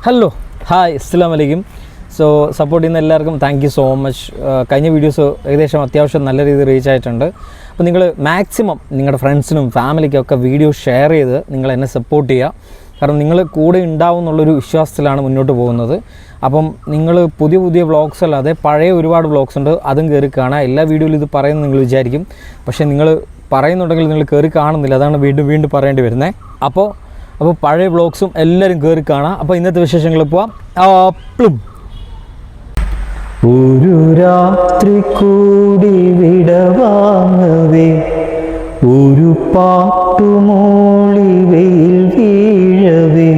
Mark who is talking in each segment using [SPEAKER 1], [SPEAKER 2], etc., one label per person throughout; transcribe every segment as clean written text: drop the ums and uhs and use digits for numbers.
[SPEAKER 1] Hello hi അസ്സലാമു അലൈക്കും. So support ചെയ്യുന്ന എല്ലാവർക്കും താങ്ക് യു സോ മച്ച്. കഴിഞ്ഞ വീഡിയോസ് ഏകദേശം അത്യാവശ്യം നല്ല രീതിയിൽ റീച്ച് ആയിട്ടുണ്ട്. അപ്പോൾ നിങ്ങൾ മാക്സിമം നിങ്ങളുടെ ഫ്രണ്ട്സിനും ഫാമിലിക്കും ഒക്കെ വീഡിയോ ഷെയർ ചെയ്ത് നിങ്ങൾ എന്നെ സപ്പോർട്ട് ചെയ്യുക. കാരണം നിങ്ങൾ കൂടെ ഉണ്ടാവും എന്നുള്ളൊരു വിശ്വാസത്തിലാണ് മുന്നോട്ട് പോകുന്നത്. അപ്പം നിങ്ങൾ പുതിയ പുതിയ വ്ളോഗ്സ് അല്ലാതെ പഴയ ഒരുപാട് വ്ളോഗ്സ് ഉണ്ട്, അതും കയറി കാണുക. എല്ലാ വീഡിയോയിലും ഇത് പറയുന്നത് നിങ്ങൾ വിചാരിക്കും, പക്ഷേ നിങ്ങൾ പറയുന്നുണ്ടെങ്കിൽ നിങ്ങൾ കയറി കാണുന്നില്ല, അതാണ് വീണ്ടും വീണ്ടും പറയേണ്ടി വരുന്നത്. അപ്പോൾ പഴയ വ്ളോഗ്സും എല്ലാവരും കയറി കാണാം. അപ്പോൾ ഇന്നത്തെ വിശേഷങ്ങൾ പോവാം. അപ്പളും ഒരു രാത്രി കൂടി വിടവാങ്ങവേ, ഒരു പാട്ടുമൂളി വെയിൽ വീഴവേ,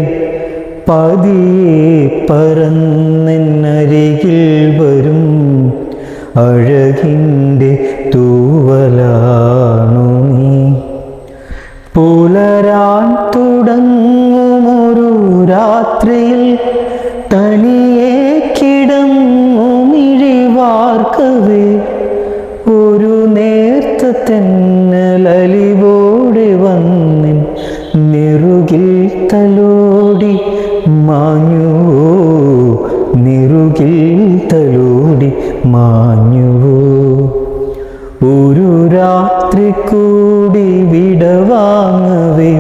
[SPEAKER 1] പതിയെ പറന്നരികിൽ വരും അഴകിൻ്റെ തൂവലാണു നീ. പുലരാൻ തുടങ്ങുമൊരു രാത്രിയിൽ തനിയെ കിടന്നുമിഴിവാർക്കവേ, ഒരു നേർത്ത തെന്നലലിവോടെ വന്നിൻ നെറുകിൽ തലോടി മാഞ്ഞുവോ, നെറുകിൽ തലോടി മാഞ്ഞുവോ. ഒരു രാത്രി കൂടി വിടവാങ്ങവേ,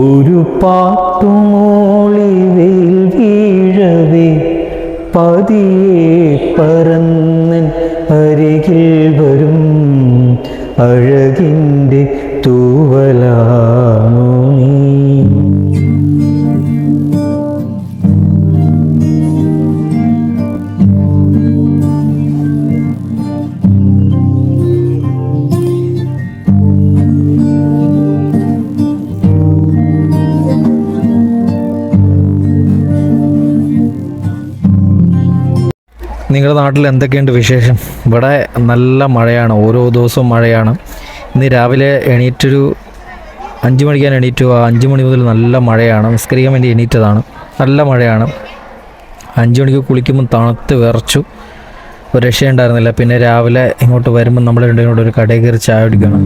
[SPEAKER 1] ഒരു പാട്ടുമൂളി വെയിൽ വീഴവേ, പതിയെ പറന്നൻ അരികിൽ വരും അഴകിൻ്റെ തൂവലാണു നീ. നിങ്ങളുടെ നാട്ടിൽ എന്തൊക്കെയുണ്ട് വിശേഷം? ഇവിടെ നല്ല മഴയാണ്, ഓരോ ദിവസവും മഴയാണ്. ഇന്ന് രാവിലെ എണീറ്റൊരു 5 മണിക്കാണ് എണീറ്റു. 5 മണി മുതൽ നല്ല മഴയാണ്. നിസ്കരിക്കാൻ വേണ്ടി എണീറ്റതാണ്. നല്ല മഴയാണ്. 5 മണിക്ക് കുളിക്കുമ്പോൾ തണുത്ത് വിറച്ചു, ഒരു രക്ഷയുണ്ടായിരുന്നില്ല. പിന്നെ രാവിലെ ഇങ്ങോട്ട് വരുമ്പോൾ നമ്മൾ രണ്ടും കൂടെ ഒരു കടയിൽ കയറി ചായ കുടിക്കണം.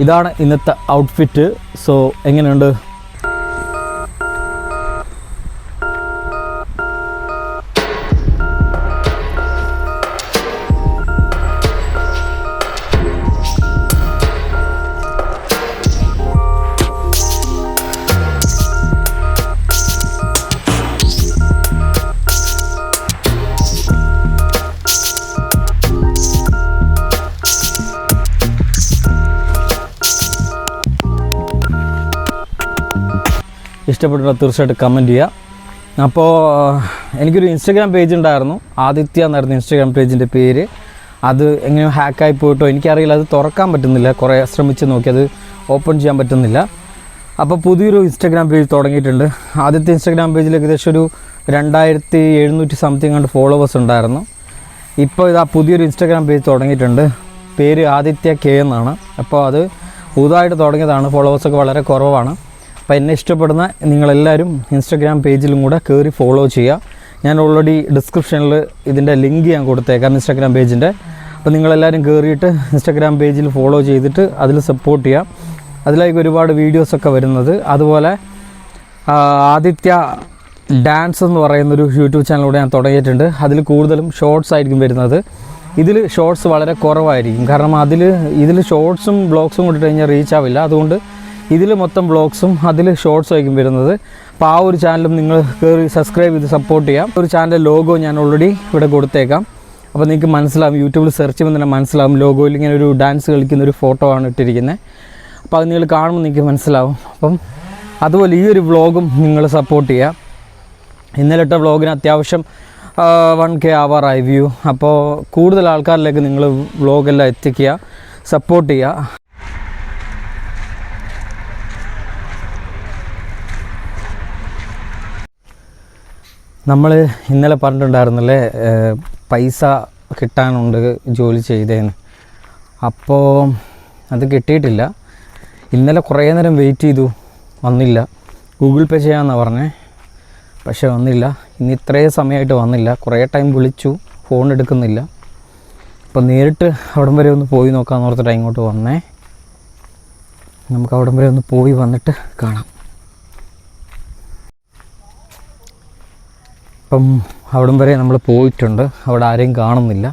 [SPEAKER 1] ഇതാണ് ഇന്നത്തെ ഔട്ട്ഫിറ്റ്. സോ എങ്ങനെയുണ്ട്? ഇഷ്ടപ്പെട്ടിട്ട് തീർച്ചയായിട്ടും കമൻറ്റ് ചെയ്യുക. അപ്പോൾ എനിക്കൊരു ഇൻസ്റ്റാഗ്രാം പേജ് ഉണ്ടായിരുന്നു, ആദിത്യ എന്നായിരുന്നു ഇൻസ്റ്റാഗ്രാം പേജിൻ്റെ പേര്. അത് എങ്ങനെയോ ഹാക്കായി പോയിട്ടോ എനിക്കറിയില്ല, അത് തുറക്കാൻ പറ്റുന്നില്ല. കുറേ ശ്രമിച്ച് നോക്കി, അത് ഓപ്പൺ ചെയ്യാൻ പറ്റുന്നില്ല. അപ്പോൾ പുതിയൊരു ഇൻസ്റ്റാഗ്രാം പേജ് തുടങ്ങിയിട്ടുണ്ട്. ആദ്യത്തെ ഇൻസ്റ്റാഗ്രാം പേജിൽ ഏകദേശം ഒരു 2700 സംതിങ് കണ്ട് ഫോളോവേഴ്സ് ഉണ്ടായിരുന്നു. ഇപ്പോൾ ഇതാ പുതിയൊരു ഇൻസ്റ്റാഗ്രാം പേജ് തുടങ്ങിയിട്ടുണ്ട്. പേര് ആദിത്യ കെ എന്നാണ്. അപ്പോൾ അത് പുതുതായിട്ട് തുടങ്ങിയതാണ്. ഫോളോവേഴ്സൊക്കെ വളരെ കുറവാണ്. അപ്പോൾ എന്നെ ഇഷ്ടപ്പെടുന്ന നിങ്ങളെല്ലാവരും ഇൻസ്റ്റാഗ്രാം പേജിലും കൂടെ കയറി ഫോളോ ചെയ്യുക. ഞാൻ ഓൾറെഡി ഡിസ്ക്രിപ്ഷനിൽ ഇതിൻ്റെ ലിങ്ക് ഞാൻ കൊടുത്തേക്കാം, ഇൻസ്റ്റാഗ്രാം പേജിൻ്റെ. അപ്പോൾ നിങ്ങളെല്ലാവരും കയറിയിട്ട് ഇൻസ്റ്റാഗ്രാം പേജിൽ ഫോളോ ചെയ്തിട്ട് അതിൽ സപ്പോർട്ട് ചെയ്യുക. അതിലേക്ക് ഒരുപാട് വീഡിയോസൊക്കെ വരുന്നത്. അതുപോലെ ആദിത്യ ഡാൻസ് എന്ന് പറയുന്നൊരു യൂട്യൂബ് ചാനലിലൂടെ ഞാൻ തുടങ്ങിയിട്ടുണ്ട്. അതിൽ കൂടുതലും ഷോർട്സ് ആയിരിക്കും വരുന്നത്. ഇതിൽ ഷോർട്സ് വളരെ കുറവായിരിക്കും, കാരണം ഇതിൽ ഷോർട്സും ബ്ലോഗ്സും കൊണ്ടിട്ട് കഴിഞ്ഞാൽ റീച്ച് ആവില്ല. അതുകൊണ്ട് ഇതിൽ മൊത്തം വ്ളോഗ്സും അതിൽ ഷോർട്സും ആയിരിക്കും വരുന്നത്. അപ്പോൾ ആ ഒരു ചാനലും നിങ്ങൾ കയറി സബ്സ്ക്രൈബ് ചെയ്ത് സപ്പോർട്ട് ചെയ്യാം. ഒരു ചാനലിൻ്റെ ലോഗോ ഞാൻ ഓൾറെഡി ഇവിടെ കൊടുത്തേക്കാം. അപ്പോൾ നിങ്ങൾക്ക് മനസ്സിലാവും, യൂട്യൂബിൽ സെർച്ച് ചെയ്യുമ്പോൾ തന്നെ മനസ്സിലാവും. ലോഗോയിൽ ഇങ്ങനെ ഒരു ഡാൻസ് കളിക്കുന്ന ഒരു ഫോട്ടോ ആണ് ഇട്ടിരിക്കുന്നത്. അപ്പോൾ അത് നിങ്ങൾ കാണുമ്പോൾ നിങ്ങൾക്ക് മനസ്സിലാവും. അപ്പം അതുപോലെ ഈ ഒരു വ്ളോഗും നിങ്ങൾ സപ്പോർട്ട് ചെയ്യുക. ഇന്നലെ ഇട്ട വ്ളോഗിന് അത്യാവശ്യം 1K ആവാറായി വ്യൂ. അപ്പോൾ കൂടുതൽ ആൾക്കാരിലേക്ക് നിങ്ങൾ വ്ളോഗെല്ലാം എത്തിക്കുക, സപ്പോർട്ട് ചെയ്യുക. നമ്മൾ ഇന്നലെ പറഞ്ഞിട്ടുണ്ടായിരുന്നല്ലേ പൈസ കിട്ടാനുണ്ട് ജോലി ചെയ്തേന്ന്. അപ്പോൾ അത് കിട്ടിയിട്ടില്ല. ഇന്നലെ കുറേ നേരം വെയിറ്റ് ചെയ്തു, വന്നില്ല. ഗൂഗിൾ പേ ചെയ്യാമെന്നാണ് പറഞ്ഞത്, പക്ഷേ വന്നില്ല. ഇന്ന് ഇത്രയും സമയമായിട്ട് വന്നില്ല. കുറേ ടൈം വിളിച്ചു, ഫോൺ എടുക്കുന്നില്ല. അപ്പോൾ നേരിട്ട് അവിടം വരെ ഒന്ന് പോയി നോക്കാമെന്ന് ഓർത്തിട്ട് ഇങ്ങോട്ട് വന്നേ. നമുക്ക് അവിടം വരെ ഒന്ന് പോയി വന്നിട്ട് കാണാം. ഇപ്പം അവിടം വരെ നമ്മൾ പോയിട്ടുണ്ട്. അവിടെ ആരെയും കാണുന്നില്ല.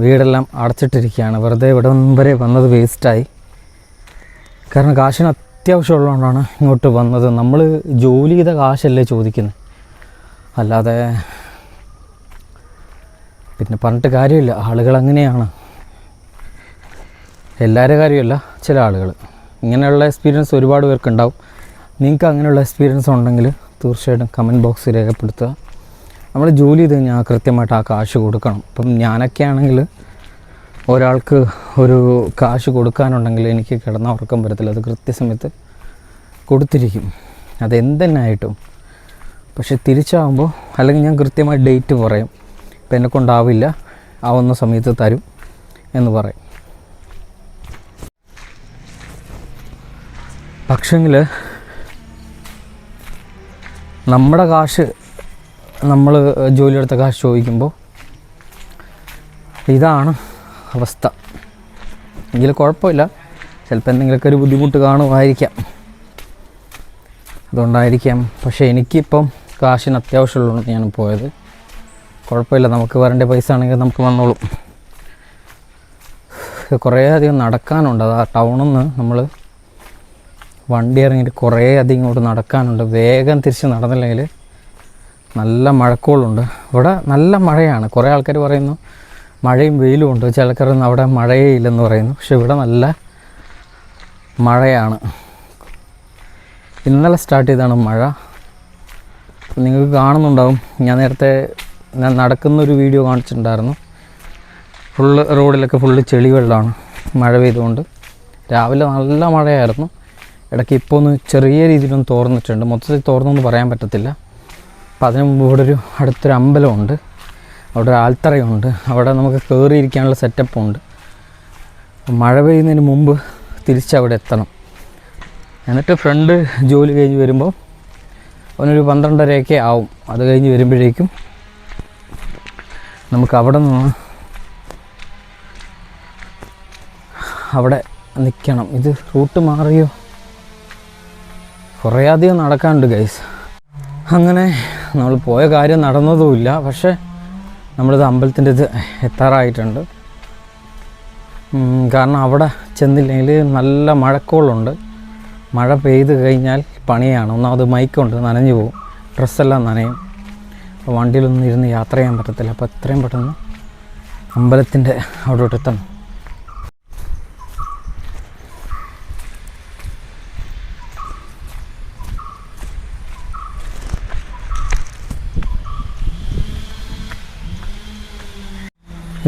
[SPEAKER 1] വീടെല്ലാം അടച്ചിട്ടിരിക്കുകയാണ്. വെറുതെ ഇവിടം വരെ വന്നത് വേസ്റ്റായി. കാരണം കാശിന് അത്യാവശ്യമുള്ളതുകൊണ്ടാണ് ഇങ്ങോട്ട് വന്നത്. നമ്മൾ ജോലി ചെയ്ത കാശല്ലേ ചോദിക്കുന്നത്, അല്ലാതെ പിന്നെ പറഞ്ഞിട്ട് കാര്യമില്ല. ആളുകൾ അങ്ങനെയാണ്. എല്ലാവരുടെ കാര്യമല്ല, ചില ആളുകൾ. ഇങ്ങനെയുള്ള എക്സ്പീരിയൻസ് ഒരുപാട് പേർക്കുണ്ടാവും. നിങ്ങൾക്ക് അങ്ങനെയുള്ള എക്സ്പീരിയൻസ് ഉണ്ടെങ്കിൽ തീർച്ചയായിട്ടും കമൻറ്റ് ബോക്സിൽ രേഖപ്പെടുത്തുക. നമ്മൾ ജോലി ചെയ്ത് കഴിഞ്ഞാൽ കൃത്യമായിട്ട് ആ കാശ് കൊടുക്കണം. ഇപ്പം ഞാനൊക്കെ ആണെങ്കിൽ ഒരാൾക്ക് ഒരു കാശ് കൊടുക്കാനുണ്ടെങ്കിൽ എനിക്ക് കിടന്ന ഉറക്കം വരത്തില്ല. അത് കൃത്യസമയത്ത് കൊടുത്തിരിക്കും, അതെന്തെന്നായിട്ടും. പക്ഷെ തിരിച്ചാകുമ്പോൾ അല്ലെങ്കിൽ ഞാൻ കൃത്യമായി ഡേറ്റ് പറയും, ഇപ്പം എന്നെക്കൊണ്ടാവില്ല, ആവുന്ന സമയത്ത് തരും എന്ന് പറയും. പക്ഷെങ്കിൽ നമ്മുടെ കാശ്, നമ്മൾ ജോലിയെടുത്ത കാശ് ചോദിക്കുമ്പോൾ ഇതാണ് അവസ്ഥ. എങ്കിൽ കുഴപ്പമില്ല, ചിലപ്പോൾ എന്തെങ്കിലുമൊക്കെ ഒരു ബുദ്ധിമുട്ട് കാണുമായിരിക്കാം, അതുകൊണ്ടായിരിക്കാം. പക്ഷേ എനിക്കിപ്പം കാശിന് അത്യാവശ്യമുള്ളതുകൊണ്ട് ഞാൻ പോയത്. കുഴപ്പമില്ല, നമുക്ക് വരേണ്ട പൈസ ആണെങ്കിൽ നമുക്ക് വന്നോളും. കുറേ അധികം നടക്കാനുണ്ട്. അത് ആ ടൗണിൽ നിന്ന് നമ്മൾ വണ്ടി ഇറങ്ങിയിട്ട് കുറേ അധികം ഇങ്ങോട്ട് നടക്കാനുണ്ട്. വേഗം തിരിച്ച് നടന്നില്ലെങ്കിൽ നല്ല മഴക്കോളുണ്ട്. ഇവിടെ നല്ല മഴയാണ്. കുറേ ആൾക്കാർ പറയുന്നു മഴയും വെയിലും ഉണ്ട്, ചിലക്കാർ അവിടെ മഴയേ ഇല്ലെന്ന് പറയുന്നു. പക്ഷെ ഇവിടെ നല്ല മഴയാണ്. ഇന്നലെ സ്റ്റാർട്ട് ചെയ്താണ് മഴ. നിങ്ങൾക്ക് കാണുന്നുണ്ടാവും, ഞാൻ നേരത്തെ നടക്കുന്നൊരു വീഡിയോ കാണിച്ചിട്ടുണ്ടായിരുന്നു. റോഡിലൊക്കെ ഫുള്ള് ചെളി വെള്ളമാണ് മഴ പെയ്തുകൊണ്ട്. രാവിലെ നല്ല മഴയായിരുന്നു. ഇടയ്ക്ക് ഇപ്പോൾ ഒന്ന് ചെറിയ രീതിയിലൊന്ന് തോർന്നിട്ടുണ്ട്. മൊത്തത്തിൽ തോർന്നൊന്നും പറയാൻ പറ്റത്തില്ല. അപ്പോൾ അതിന് മുമ്പ് ഇവിടെ ഒരു അടുത്തൊരു അമ്പലമുണ്ട്, അവിടെ ഒരു ആൽത്തറയുണ്ട്, അവിടെ നമുക്ക് കയറിയിരിക്കാനുള്ള സെറ്റപ്പുണ്ട്. മഴ പെയ്യുന്നതിന് മുമ്പ് തിരിച്ചവിടെ എത്തണം. എന്നിട്ട് ഫ്രണ്ട് ജോലി കഴിഞ്ഞ് വരുമ്പോൾ അവനൊരു 12:30 ആവും. അത് കഴിഞ്ഞ് വരുമ്പോഴേക്കും നമുക്ക് അവിടെ നിന്ന് അവിടെ നിൽക്കണം. ഇത് റൂട്ട് മാറിയോ? കുറേ അധികം നടക്കാനുണ്ട് ഗൈസ്. അങ്ങനെ നമ്മൾ പോയ കാര്യം നടന്നതുമില്ല. പക്ഷേ നമ്മളിത് അമ്പലത്തിൻ്റെ ഇത് എത്താറായിട്ടുണ്ട്. കാരണം അവിടെ ചെന്നില്ലെങ്കിൽ നല്ല മഴക്കോളുണ്ട്. മഴ പെയ്ത് കഴിഞ്ഞാൽ പണിയാണ്. ഒന്നാമത് മൈക്കുണ്ട്, നനഞ്ഞു പോകും, ഡ്രസ്സെല്ലാം നനയും. അപ്പോൾ വണ്ടിയിലൊന്നും ഇരുന്ന് യാത്ര ചെയ്യാൻ പറ്റത്തില്ല. അപ്പോൾ എത്രയും പെട്ടെന്ന് അമ്പലത്തിൻ്റെ അവിടോട്ട് എത്തണം.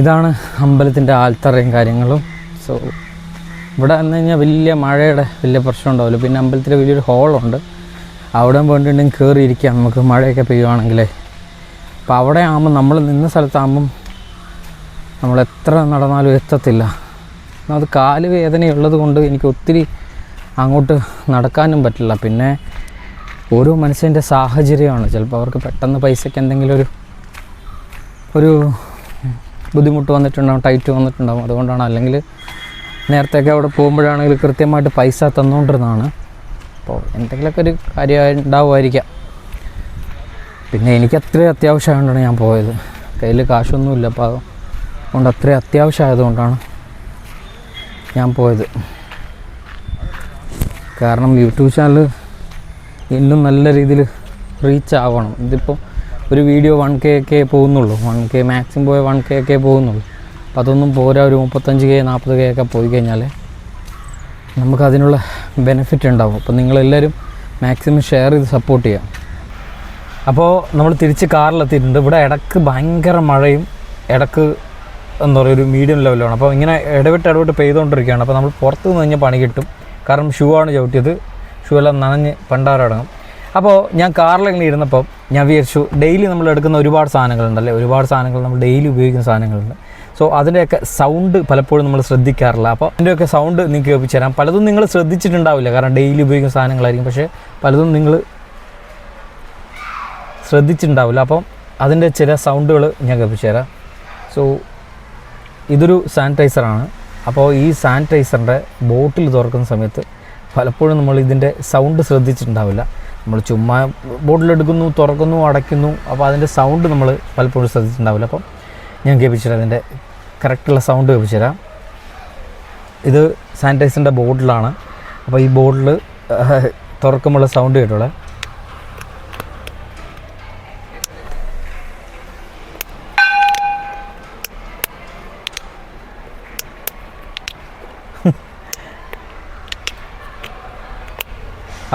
[SPEAKER 1] ഇതാണ് അമ്പലത്തിൻ്റെ ആൽത്തറയും കാര്യങ്ങളും. സോ ഇവിടെ വന്നു കഴിഞ്ഞാൽ വലിയ മഴയുടെ വലിയ പ്രശ്നം ഉണ്ടാവില്ല. പിന്നെ അമ്പലത്തിൽ വലിയൊരു ഹോളുണ്ട്, അവിടെ പോയിട്ടുണ്ടെങ്കിൽ കയറിയിരിക്കാം നമുക്ക് മഴയൊക്കെ പെയ്യുവാണെങ്കിലേ. അപ്പോൾ അവിടെ ആകുമ്പോൾ നമ്മൾ നിന്ന സ്ഥലത്താകുമ്പം നമ്മൾ എത്ര നടന്നാലും എത്തത്തില്ല. അത് കാല് വേദനയുള്ളത് കൊണ്ട് എനിക്ക് ഒത്തിരി അങ്ങോട്ട് നടക്കാനും പറ്റില്ല. പിന്നെ ഓരോ മനുഷ്യൻ്റെ സാഹചര്യമാണ്. ചിലപ്പോൾ അവർക്ക് പെട്ടെന്ന് പൈസയ്ക്ക് എന്തെങ്കിലും ഒരു ബുദ്ധിമുട്ട് വന്നിട്ടുണ്ടാകും, ടൈറ്റ് വന്നിട്ടുണ്ടാകും. അതുകൊണ്ടാണ്. അല്ലെങ്കിൽ നേരത്തെയൊക്കെ അവിടെ പോകുമ്പോഴാണെങ്കിൽ കൃത്യമായിട്ട് പൈസ തന്നുകൊണ്ടിരുന്നതാണ്. അപ്പോൾ എന്തെങ്കിലുമൊക്കെ ഒരു കാര്യം ഉണ്ടാവുമായിരിക്കാം. പിന്നെ എനിക്ക് അത്രയും അത്യാവശ്യമായതുകൊണ്ടാണ് ഞാൻ പോയത്. കയ്യിൽ കാശൊന്നുമില്ല, അപ്പോൾ അതുകൊണ്ട് അത്രയും അത്യാവശ്യമായതുകൊണ്ടാണ് ഞാൻ പോയത്. കാരണം യൂട്യൂബ് ചാനൽ ഇന്നും നല്ല രീതിയിൽ റീച്ച് ആവണം. ഇതിപ്പോൾ ഒരു വീഡിയോ 1K ഒക്കെ പോകുന്നുള്ളൂ. 1K മാക്സിമം പോയ 1K ഒക്കെ പോകുന്നുള്ളൂ. അപ്പോൾ അതൊന്നും പോരാ. ഒരു 35K 40K ഒക്കെ പോയി കഴിഞ്ഞാൽ നമുക്കതിനുള്ള ബെനിഫിറ്റ് ഉണ്ടാവും. അപ്പോൾ നിങ്ങളെല്ലാവരും മാക്സിമം ഷെയർ ചെയ്ത് സപ്പോർട്ട് ചെയ്യാം. അപ്പോൾ നമ്മൾ തിരിച്ച് കാറിലെത്തിയിട്ടുണ്ട്. ഇവിടെ ഇടയ്ക്ക് ഭയങ്കര മഴയും ഇടയ്ക്ക് എന്താ പറയുക ഒരു മീഡിയം ലെവലാണ്. അപ്പോൾ ഇങ്ങനെ ഇടവിട്ട് പെയ്തുകൊണ്ടിരിക്കുകയാണ്. അപ്പോൾ നമ്മൾ പുറത്ത് നിന്ന് കഴിഞ്ഞാൽ പണി കിട്ടും. കാരണം ഷൂ ആണ് ചവിട്ടിയത്, ഷൂ എല്ലാം നനഞ്ഞ് പണ്ടാരടങ്ങും. അപ്പോൾ ഞാൻ കാറിലിങ്ങനെ ഇരുന്നപ്പോൾ ഞാൻ വിചാരിച്ചു ഡെയിലി നമ്മൾ എടുക്കുന്ന ഒരുപാട് സാധനങ്ങളുണ്ടല്ലേ, ഒരുപാട് സാധനങ്ങൾ നമ്മൾ ഡെയിലി ഉപയോഗിക്കുന്ന സാധനങ്ങളുണ്ട്. സോ അതിൻ്റെയൊക്കെ സൗണ്ട് പലപ്പോഴും നമ്മൾ ശ്രദ്ധിക്കാറില്ല. അപ്പോൾ അതിൻ്റെയൊക്കെ സൗണ്ട് നിങ്ങൾക്ക് കേൾപ്പിച്ചു തരാം. പലതും നിങ്ങൾ ശ്രദ്ധിച്ചിട്ടുണ്ടാവില്ല, കാരണം ഡെയിലി ഉപയോഗിക്കുന്ന സാധനങ്ങളായിരിക്കും. പക്ഷേ പലതും നിങ്ങൾ ശ്രദ്ധിച്ചിട്ടുണ്ടാവില്ല. അപ്പം അതിൻ്റെ ചില സൗണ്ടുകൾ ഞാൻ കേൾപ്പിച്ചു തരാം. സോ ഇതൊരു സാനിറ്റൈസറാണ്. അപ്പോൾ ഈ സാനിറ്റൈസറിൻ്റെ ബോട്ടിൽ തുറക്കുന്ന സമയത്ത് പലപ്പോഴും നമ്മൾ ഇതിൻ്റെ സൗണ്ട് ശ്രദ്ധിച്ചിട്ടുണ്ടാവില്ല. നമ്മൾ ചുമ്മാ ബോട്ടിലെടുക്കുന്നു, തുറക്കുന്നു, അടയ്ക്കുന്നു. അപ്പോൾ അതിൻ്റെ സൗണ്ട് നമ്മൾ പലപ്പോഴും ശ്രദ്ധിച്ചിട്ടുണ്ടാവില്ല. അപ്പം ഞാൻ കേൾപ്പിച്ചു തരാം, അതിൻ്റെ കറക്റ്റുള്ള സൗണ്ട് കേൾപ്പിച്ചു തരാം. ഇത് സാനിറ്റൈസറിൻ്റെ ബോട്ടിലാണ്. അപ്പോൾ ഈ ബോട്ടിൽ തുറക്കുമ്പോഴുള്ള സൗണ്ട് കേട്ടോളെ.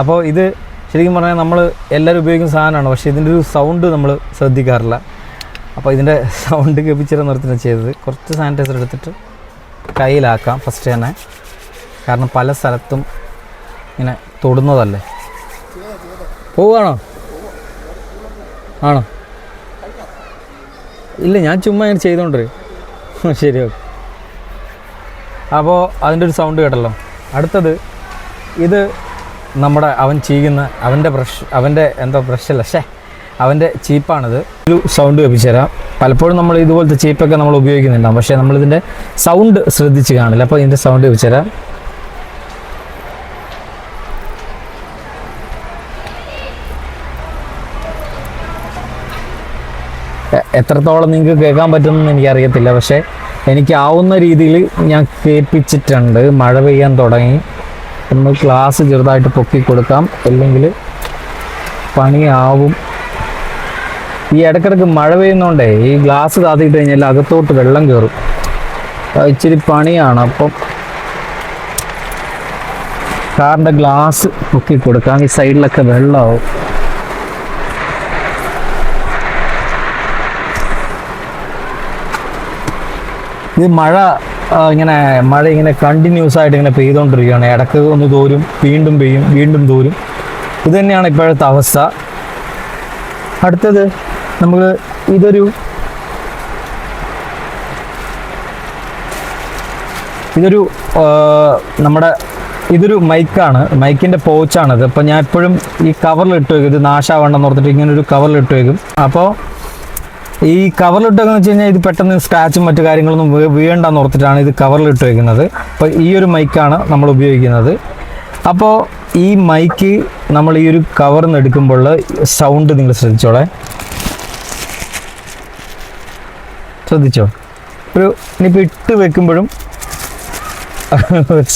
[SPEAKER 1] അപ്പോൾ ഇത് ശരിക്കും പറഞ്ഞാൽ നമ്മൾ എല്ലാവരും ഉപയോഗിക്കുന്ന സാധനമാണ്, പക്ഷേ ഇതിൻ്റെ ഒരു സൗണ്ട് നമ്മൾ ശ്രദ്ധിക്കാറില്ല. അപ്പോൾ ഇതിൻ്റെ സൗണ്ട് കേൾപ്പിച്ചിട്ട് നിർത്തി ചെയ്തത്. കുറച്ച് സാനിറ്റൈസർ എടുത്തിട്ട് കയ്യിലാക്കാം ഫസ്റ്റ് തന്നെ, കാരണം പല സ്ഥലത്തും ഇങ്ങനെ തൊടുന്നതല്ലേ. പോവുകയാണോ? ആണോ? ഇല്ല, ഞാൻ ചുമ്മാ ഇങ്ങനെ ചെയ്തുകൊണ്ട്. ശരി, ഓക്കെ. അപ്പോൾ അതിൻ്റെ ഒരു സൗണ്ട് കേട്ടല്ലോ. അടുത്തത് ഇത് നമ്മുടെ അവൻ ചെയ്യുന്ന അവൻ്റെ ബ്രഷല്ല, അവൻ്റെ ചീപ്പാണിത്. ഒരു സൗണ്ട് കേൾപ്പിച്ചു തരാം. പലപ്പോഴും നമ്മൾ ഇതുപോലത്തെ ചീപ്പൊക്കെ നമ്മൾ ഉപയോഗിക്കുന്നുണ്ടാകും, പക്ഷേ നമ്മളിതിൻ്റെ സൗണ്ട് ശ്രദ്ധിച്ച് കാണില്ല. അപ്പോൾ ഇതിൻ്റെ സൗണ്ട് കേൾപ്പിച്ചു തരാം. എത്രത്തോളം നിങ്ങൾക്ക് കേൾക്കാൻ പറ്റുമെന്ന് എനിക്കറിയത്തില്ല, പക്ഷേ എനിക്കാവുന്ന രീതിയിൽ ഞാൻ കേൾപ്പിച്ചിട്ടുണ്ട്. മഴ പെയ്യാൻ തുടങ്ങി, ഒന്ന് ഗ്ലാസ് ചെറുതായിട്ട് പൊക്കി കൊടുക്കാം, അല്ലെങ്കിൽ പണിയാവും. ഈ ഇടയ്ക്കിടയ്ക്ക് മഴ പെയ്യുന്നതുകൊണ്ടേ ഈ ഗ്ലാസ് താത്തിയിട്ട് കഴിഞ്ഞാൽ അകത്തോട്ട് വെള്ളം കയറും, ഇച്ചിരി പണിയാണ്. അപ്പം കാറിൻ്റെ ഗ്ലാസ് പൊക്കി കൊടുക്കാം, ഈ സൈഡിലൊക്കെ വെള്ളമാവും. ഇത് മഴ ഇങ്ങനെ കണ്ടിന്യൂസ് ആയിട്ട് ഇങ്ങനെ പെയ്തുകൊണ്ടിരിക്കുകയാണ്. ഇടയ്ക്ക് ഒന്ന് തോരും, വീണ്ടും പെയ്യും, വീണ്ടും തോരും. ഇത് തന്നെയാണ് ഇപ്പോഴത്തെ അവസ്ഥ. അടുത്തത് നമുക്ക് ഇതൊരു മൈക്കാണ്, മൈക്കിൻ്റെ പൗച്ചാണിത്. അപ്പോൾ ഞാൻ എപ്പോഴും ഈ കവറിലിട്ട് വയ്ക്കും, ഇത് നാശാവണ്ടെന്ന് ഓർത്തിട്ട് ഇങ്ങനൊരു കവറിലിട്ട് വയ്ക്കും. അപ്പോൾ ഈ കവറിലിട്ടൊക്കെ വെച്ച് കഴിഞ്ഞാൽ ഇത് പെട്ടെന്ന് സ്ക്രാച്ചും മറ്റു കാര്യങ്ങളൊന്നും വീഴണ്ടെന്ന് ഓർത്തിട്ടാണ് ഇത് കവറിലിട്ട് വയ്ക്കുന്നത്. അപ്പോൾ ഈ ഒരു മൈക്കാണ് നമ്മൾ ഉപയോഗിക്കുന്നത്. അപ്പോൾ ഈ മൈക്ക് നമ്മൾ ഈ ഒരു കവറിൽ നിന്ന് എടുക്കുമ്പോൾ സൗണ്ട് നിങ്ങൾ ശ്രദ്ധിച്ചോളെ. ശ്രദ്ധിച്ചോ? ഇനിയിപ്പോൾ ഇട്ട് വെക്കുമ്പോഴും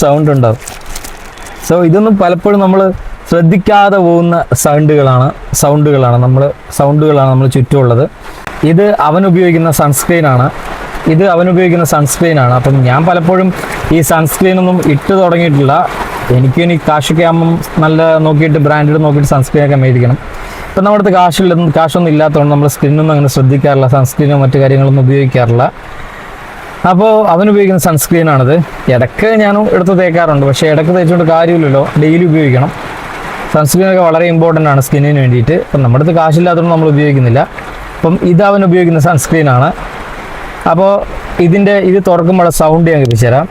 [SPEAKER 1] സൗണ്ട് ഉണ്ടാവും. സോ ഇതൊന്നും പലപ്പോഴും നമ്മൾ ശ്രദ്ധിക്കാതെ പോകുന്ന സൗണ്ടുകളാണ് നമ്മൾ ചുറ്റുമുള്ളത്. ഇത് അവൻ ഉപയോഗിക്കുന്ന സൺസ്ക്രീനാണ്. അപ്പം ഞാൻ പലപ്പോഴും ഈ സൺസ്ക്രീനൊന്നും ഇട്ട് തുടങ്ങിയിട്ടില്ല. എനിക്കിനി കാശൊക്കെ ആകുമ്പം നല്ല നോക്കിയിട്ട് ബ്രാൻഡഡ് നോക്കിയിട്ട് സൺസ്ക്രീനൊക്കെ മേടിക്കണം. ഇപ്പം നമ്മുടെ അടുത്ത് കാശൊന്നും ഇല്ലാത്തതുകൊണ്ട് നമ്മൾ സ്കിന്നൊന്നും അങ്ങനെ ശ്രദ്ധിക്കാറില്ല, സൺസ്ക്രീനോ മറ്റു കാര്യങ്ങളൊന്നും ഉപയോഗിക്കാറില്ല. അപ്പോൾ അവൻ ഉപയോഗിക്കുന്ന സൺസ്ക്രീനാണിത്. ഇടയ്ക്ക് ഞാനും എടുത്ത് തേക്കാറുണ്ട്, പക്ഷേ ഇടയ്ക്ക് തേച്ചുകൊണ്ട് കാര്യമില്ലല്ലോ, ഡെയിലി ഉപയോഗിക്കണം. സൺസ്ക്രീനൊക്കെ വളരെ ഇമ്പോർട്ടൻ്റ് ആണ് സ്കിന്നിന് വേണ്ടിയിട്ട്. അപ്പം നമ്മുടെ അടുത്ത് കാശില്ലാത്തതുകൊണ്ട് നമ്മൾ ഉപയോഗിക്കുന്നില്ല. അപ്പം ഇത് അവൻ ഉപയോഗിക്കുന്ന സൺസ്ക്രീനാണ്. അപ്പോൾ ഇത് തുറക്കുമ്പോൾ സൗണ്ട് ഞാൻ കേൾപ്പിച്ചു തരാം.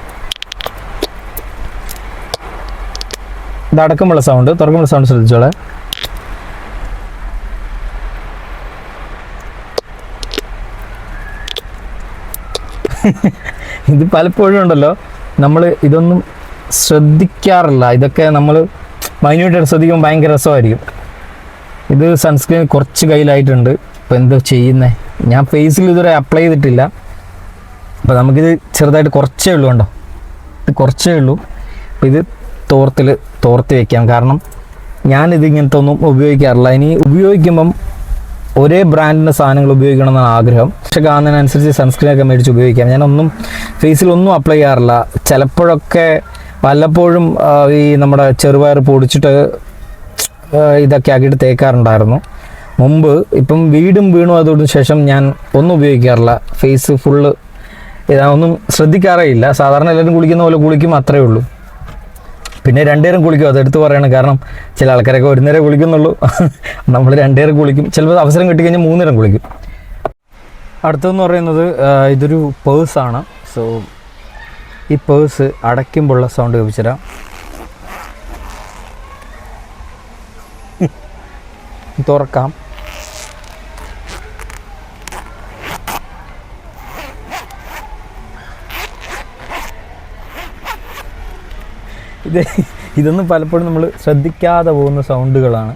[SPEAKER 1] ഇത് അടക്കുമ്പോൾ തുറക്കുമ്പോൾ സൗണ്ട് ശ്രദ്ധിച്ചോളെ. ഇത് പലപ്പോഴും ഉണ്ടല്ലോ, നമ്മൾ ഇതൊന്നും ശ്രദ്ധിക്കാറില്ല. ഇതൊക്കെ നമ്മൾ മൈന്യൂട്ടായിട്ട് ശ്രദ്ധിക്കുമ്പോൾ ഭയങ്കര രസമായിരിക്കും. ഇത് സൺസ്ക്രീൻ കുറച്ച് കയ്യിലായിട്ടുണ്ട്. ഇപ്പോൾ എന്തോ ചെയ്യുന്നത്, ഞാൻ ഫേസിൽ ഇതുവരെ അപ്ലൈ ചെയ്തിട്ടില്ല. അപ്പോൾ നമുക്കിത് ചെറുതായിട്ട് കുറച്ചേ ഉള്ളൂ, കണ്ടോ, ഇത് കുറച്ചേ ഉള്ളൂ. അപ്പോൾ ഇത് തോർത്തി വയ്ക്കാം, കാരണം ഞാനിത് ഇങ്ങനത്തെ ഒന്നും ഉപയോഗിക്കാറില്ല. ഇനി ഉപയോഗിക്കുമ്പം ഒരേ ബ്രാൻഡിൻ്റെ സാധനങ്ങൾ ഉപയോഗിക്കണമെന്നാണ് ആഗ്രഹം. പക്ഷെ കാണുന്നതിനനുസരിച്ച് സൺസ്ക്രീനൊക്കെ മേടിച്ച് ഉപയോഗിക്കാം. ഞാനൊന്നും ഫേസിലൊന്നും അപ്ലൈ ചെയ്യാറില്ല. ചിലപ്പോഴൊക്കെ വല്ലപ്പോഴും ഈ നമ്മുടെ ചെറുപയർ പൊടിച്ചിട്ട് ഇതൊക്കെ ആക്കിയിട്ട് തേക്കാറുണ്ടായിരുന്നു മുമ്പ്. ഇപ്പം വീണു അതോടു ശേഷം ഞാൻ ഒന്നും ഉപയോഗിക്കാറില്ല. ഫേസ് ഫുള്ള് ഇതൊന്നും ശ്രദ്ധിക്കാറേ ഇല്ല. സാധാരണ എല്ലാവരും കുളിക്കുന്ന പോലെ കുളിക്കും, അത്രയേ ഉള്ളൂ. പിന്നെ 2 നേരം കുളിക്കും, അതെടുത്ത് പറയണം. കാരണം ചില ആൾക്കാരൊക്കെ 1 നേരം കുളിക്കുന്നുള്ളൂ, നമ്മൾ 2 നേരം കുളിക്കും. ചിലപ്പോൾ അവസരം കിട്ടിക്കഴിഞ്ഞാൽ 3 നേരം കുളിക്കും. അടുത്തതെന്ന് പറയുന്നത് ഇതൊരു പേഴ്സാണ്. സോ ഈ പേഴ്സ് അടയ്ക്കുമ്പോഴുള്ള സൗണ്ട് കേൾപ്പിച്ചുതരാം. തുറക്കാം. ഇതൊന്നും പലപ്പോഴും നമ്മൾ ശ്രദ്ധിക്കാതെ പോകുന്ന സൗണ്ടുകളാണ്.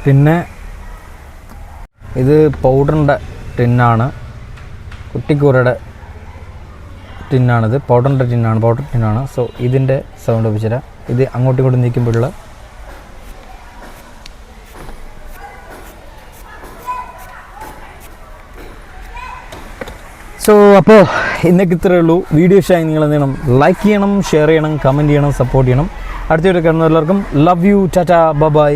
[SPEAKER 1] പിന്നെ ഇത് പൗഡറിൻ്റെ ടിന്നാണ്, കുട്ടിക്കൂരയുടെ ടിന്നാണിത്. പൗഡർ ടിന്നാണ്. സോ ഇതിൻ്റെ സൗണ്ട് വെച്ചുതരാം. ഇത് അങ്ങോട്ടും ഇങ്ങോട്ടും നീക്കുമ്പോഴുള്ള സോ അപ്പോൾ ഇന്നൊക്കെ ഇത്രയേ ഉള്ളൂ. വീഡിയോ ഇഷ്ടമായി നിങ്ങൾ എന്ത് ചെയ്യണം? ലൈക്ക് ചെയ്യണം, ഷെയർ ചെയ്യണം, കമൻറ്റ് ചെയ്യണം, സപ്പോർട്ട് ചെയ്യണം. അടുത്ത വീഡിയോ കാണുന്ന എല്ലാവർക്കും ലവ് യു, ടാറ്റ, ബൈ.